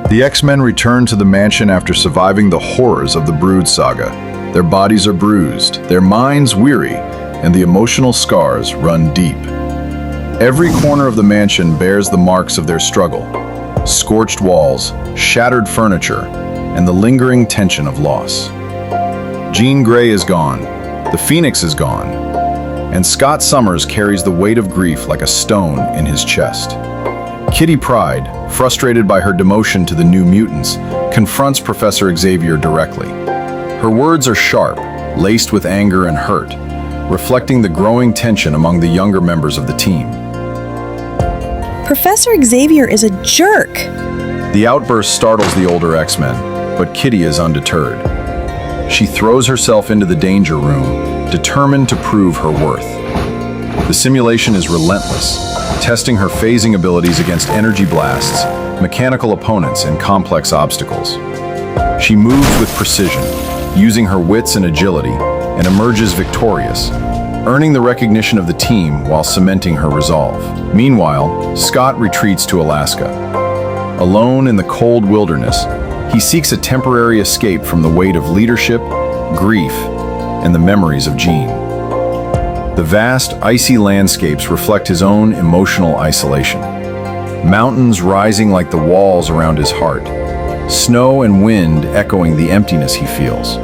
The X-Men return to the mansion after surviving the horrors of the Brood Saga. Their bodies are bruised, their minds weary, and the emotional scars run deep. Every corner of the mansion bears the marks of their struggle: scorched walls, shattered furniture, and the lingering tension of loss. Jean Grey is gone, the Phoenix is gone, and Scott Summers carries the weight of grief like a stone in his chest. Kitty Pryde, frustrated by her demotion to the New Mutants, confronts Professor Xavier directly. Her words are sharp, laced with anger and hurt, reflecting the growing tension among the younger members of the team. Professor Xavier is a jerk. The outburst startles the older X-Men, but Kitty is undeterred. She throws herself into the danger room, determined to prove her worth. The simulation is relentless, testing her phasing abilities against energy blasts, mechanical opponents, and complex obstacles. She moves with precision, using her wits and agility, and emerges victorious, earning the recognition of the team while cementing her resolve. Meanwhile, Scott retreats to Alaska. Alone in the cold wilderness, he seeks a temporary escape from the weight of leadership, grief, and the memories of Jean. The vast, icy landscapes reflect his own emotional isolation. Mountains rising like the walls around his heart, snow and wind echoing the emptiness he feels.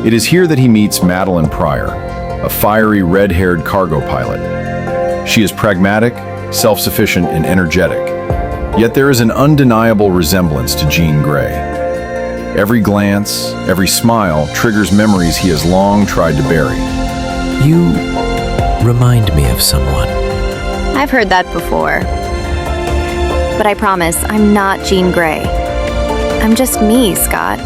It is here that he meets Madelyne Pryor, a fiery red-haired cargo pilot. She is pragmatic, self-sufficient, and energetic, yet there is an undeniable resemblance to Jean Grey. Every glance, every smile triggers memories he has long tried to bury. You remind me of someone. I've heard that before. But I promise, I'm not Jean Grey. I'm just me, Scott.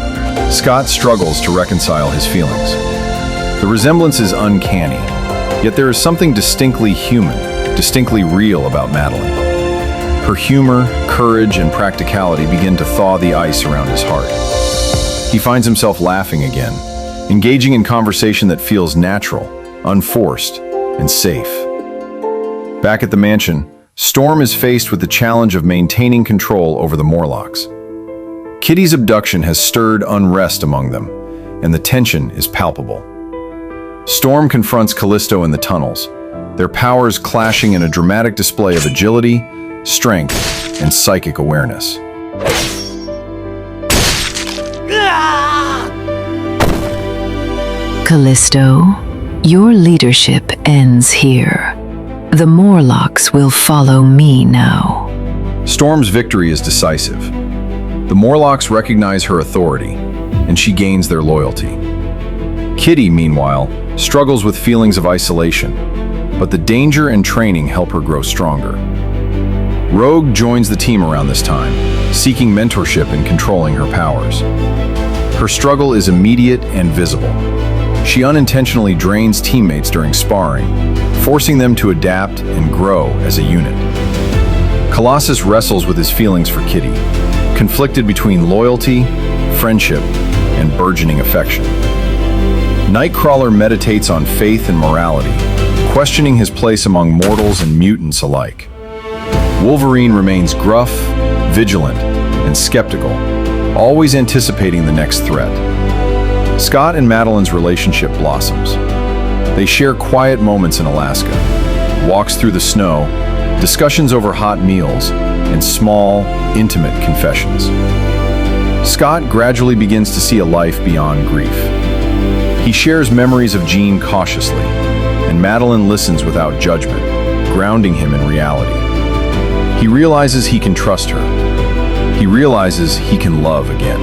Scott struggles to reconcile his feelings. The resemblance is uncanny, yet there is something distinctly human, distinctly real about Madelyne. Her humor, courage, and practicality begin to thaw the ice around his heart. He finds himself laughing again, engaging in conversation that feels natural, unforced, and safe. Back at the mansion, Storm is faced with the challenge of maintaining control over the Morlocks. Kitty's abduction has stirred unrest among them, and the tension is palpable. Storm confronts Callisto in the tunnels, their powers clashing in a dramatic display of agility, strength, and psychic awareness. Callisto, your leadership ends here. The Morlocks will follow me now. Storm's victory is decisive. The Morlocks recognize her authority, and she gains their loyalty. Kitty, meanwhile, struggles with feelings of isolation, but the danger and training help her grow stronger. Rogue joins the team around this time, seeking mentorship and controlling her powers. Her struggle is immediate and visible. She unintentionally drains teammates during sparring, forcing them to adapt and grow as a unit. Colossus wrestles with his feelings for Kitty, conflicted between loyalty, friendship, and burgeoning affection. Nightcrawler meditates on faith and morality, questioning his place among mortals and mutants alike. Wolverine remains gruff, vigilant, and skeptical, always anticipating the next threat. Scott and Madelyne's relationship blossoms. They share quiet moments in Alaska, walks through the snow, discussions over hot meals, and small, intimate confessions. Scott gradually begins to see a life beyond grief. He shares memories of Jean cautiously, and Madelyne listens without judgment, grounding him in reality. He realizes he can trust her. He realizes he can love again.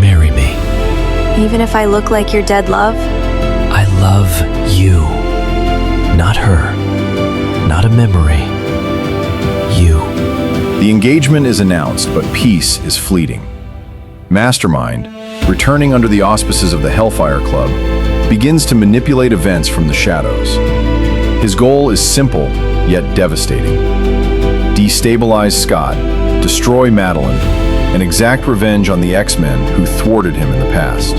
Marry me. Even if I look like your dead love? I love you. Not her. Not a memory. You. The engagement is announced, but peace is fleeting. Mastermind, returning under the auspices of the Hellfire Club, begins to manipulate events from the shadows. His goal is simple, yet devastating. Destabilize Scott, destroy Madelyne, and exact revenge on the X-Men who thwarted him in the past.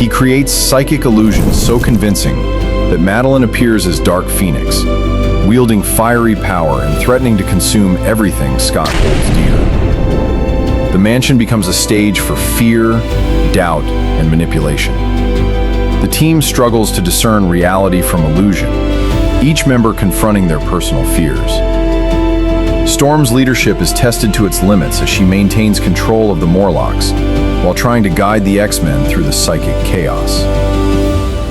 He creates psychic illusions so convincing that Madelyne appears as Dark Phoenix, wielding fiery power and threatening to consume everything Scott holds dear. The mansion becomes a stage for fear, doubt, and manipulation. The team struggles to discern reality from illusion, each member confronting their personal fears. Storm's leadership is tested to its limits as she maintains control of the Morlocks while trying to guide the X-Men through the psychic chaos.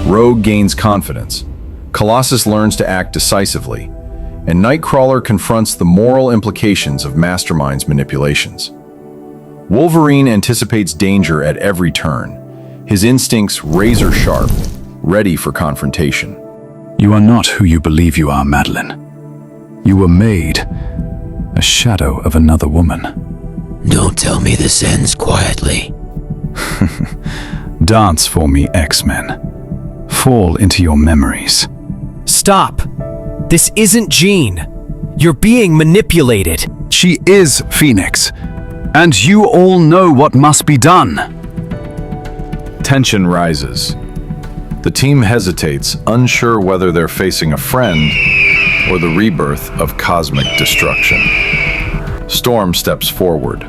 Rogue gains confidence, Colossus learns to act decisively, and Nightcrawler confronts the moral implications of Mastermind's manipulations. Wolverine anticipates danger at every turn, his instincts razor sharp, ready for confrontation. You are not who you believe you are, Madelyne. You were made a shadow of another woman. Don't tell me this ends quietly. Dance for me, X-Men. Fall into your memories. Stop! This isn't Jean. You're being manipulated. She is Phoenix, and you all know what must be done. Tension rises. The team hesitates, unsure whether they're facing a friend or the rebirth of cosmic destruction. Storm steps forward.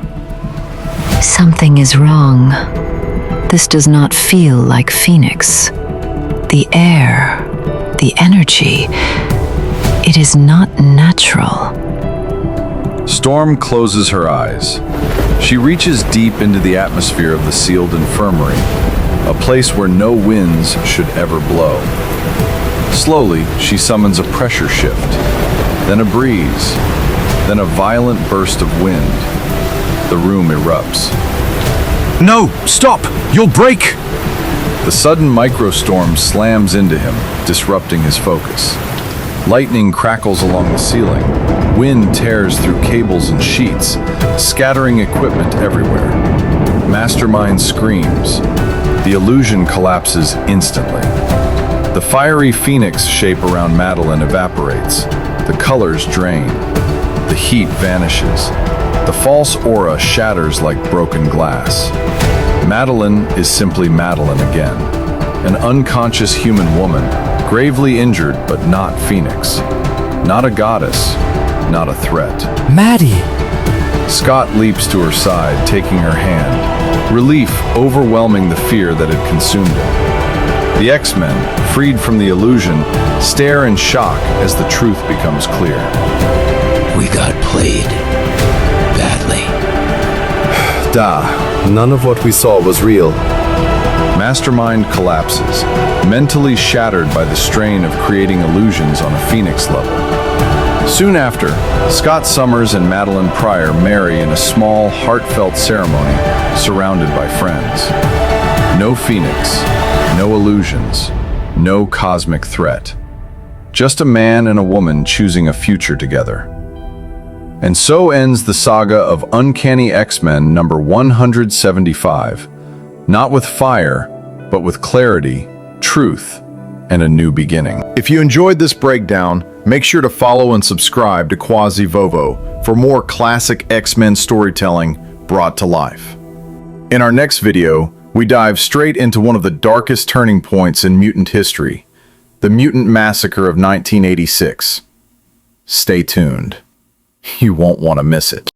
Something is wrong. This does not feel like Phoenix. The air, the energy, it is not natural. Storm closes her eyes. She reaches deep into the atmosphere of the sealed infirmary, a place where no winds should ever blow. Slowly, she summons a pressure shift, then a breeze, then a violent burst of wind. The room erupts. No, stop! You'll break! The sudden microstorm slams into him, disrupting his focus. Lightning crackles along the ceiling. Wind tears through cables and sheets, scattering equipment everywhere. Mastermind screams. The illusion collapses instantly. The fiery phoenix shape around Madelyne evaporates. The colors drain. The heat vanishes. The false aura shatters like broken glass. Madelyne is simply Madelyne again, an unconscious human woman, gravely injured but not Phoenix. Not a goddess, not a threat. Maddie! Scott leaps to her side, taking her hand, relief overwhelming the fear that had consumed him. The X-Men, freed from the illusion, stare in shock as the truth becomes clear. We got played. Badly. None of what we saw was real. Mastermind collapses, mentally shattered by the strain of creating illusions on a Phoenix level. Soon after, Scott Summers and Madelyne Pryor marry in a small, heartfelt ceremony, surrounded by friends. No Phoenix, no illusions, no cosmic threat. Just a man and a woman choosing a future together. And so ends the saga of Uncanny X-Men number 175. Not with fire, but with clarity, truth, and a new beginning. If you enjoyed this breakdown, make sure to follow and subscribe to Quasivovo for more classic X-Men storytelling brought to life. In our next video, we dive straight into one of the darkest turning points in mutant history, the Mutant Massacre of 1986. Stay tuned. You won't want to miss it.